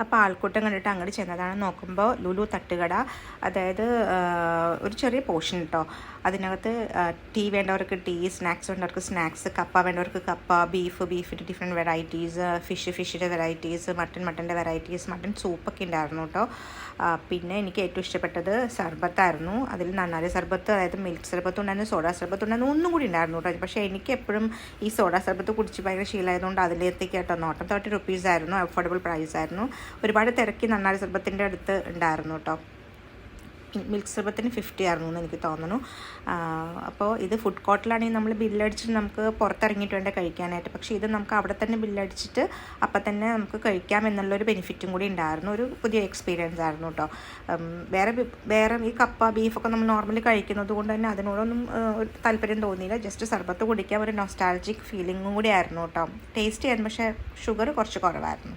അപ്പോൾ ആൾക്കൂട്ടം കണ്ടിട്ട് അങ്ങോട്ട് ചെന്നതാണ്. നോക്കുമ്പോൾ ലുലു തട്ടുകട, അതായത് ഒരു ചെറിയ പോർഷൻ കേട്ടോ. അതിനകത്ത് ടീ വേണ്ടവർക്ക് ടീ, സ്നാക്സ് വേണ്ടവർക്ക് സ്നാക്സ്, കപ്പ വേണ്ടവർക്ക് കപ്പ, ബീഫിൻ്റെ ഡിഫറെൻറ്റ് വെറൈറ്റീസ്, ഫിഷിൻ്റെ വെറൈറ്റീസ്, മട്ടൻ്റെ വെറൈറ്റീസ്, മട്ടൺ സൂപ്പൊക്കെ ഉണ്ടായിരുന്നു കേട്ടോ. പിന്നെ എനിക്ക് ഏറ്റവും ഇഷ്ടപ്പെട്ടത് സർബത്തായിരുന്നു. അതിൽ നന്നാരി സർബത്ത്, അതായത് മിൽക്ക് സർബത്ത് ഉണ്ടായിരുന്നു, സോഡാ സർബത്ത് ഉണ്ടായിരുന്നു, ഒന്നും കൂടി ഉണ്ടായിരുന്നു കേട്ടോ. പക്ഷേ എനിക്ക് എപ്പോഴും ഈ സോഡാ സർബത്ത് കുടിച്ച് ഭയങ്കര ശീലമായതുകൊണ്ട് അതിലേക്ക് കേട്ടോ നോട്ടം. 30 rupees ആയിരുന്നു, അഫോർഡബിൾ പ്രൈസ് ആയിരുന്നു. ഒരുപാട് തിരക്കി നന്നാരി സർബത്തിൻ്റെ അടുത്ത് ഉണ്ടായിരുന്നു കേട്ടോ. മിൽക്ക് സർബത്തിന് 50 ആയിരുന്നു എന്ന് എനിക്ക് തോന്നുന്നു. അപ്പോൾ ഇത് ഫുഡ് കോർട്ടിലാണെങ്കിൽ നമ്മൾ ബില്ലടിച്ചിട്ട് നമുക്ക് പുറത്തിറങ്ങിയിട്ട് വേണ്ട കഴിക്കാനായിട്ട്. പക്ഷേ ഇത് നമുക്ക് അവിടെ തന്നെ ബില്ലടിച്ചിട്ട് അപ്പം തന്നെ നമുക്ക് കഴിക്കാം എന്നുള്ളൊരു ബെനിഫിറ്റും കൂടി ഉണ്ടായിരുന്നു. ഒരു പുതിയ എക്സ്പീരിയൻസ് ആയിരുന്നു കേട്ടോ. വേറെ ഈ കപ്പ, ബീഫൊക്കെ നമ്മൾ നോർമലി കഴിക്കുന്നത് കൊണ്ട് തന്നെ അതിനോടൊന്നും താല്പര്യം തോന്നിയില്ല. ജസ്റ്റ് സർബത്ത് കുടിക്കാൻ ഒരു നൊസ്റ്റാൾജിക് ഫീലിംഗും കൂടി ആയിരുന്നു കേട്ടോ. ടേസ്റ്റി ആയിരുന്നു, പക്ഷേ ഷുഗർ കുറച്ച് കുറവായിരുന്നു.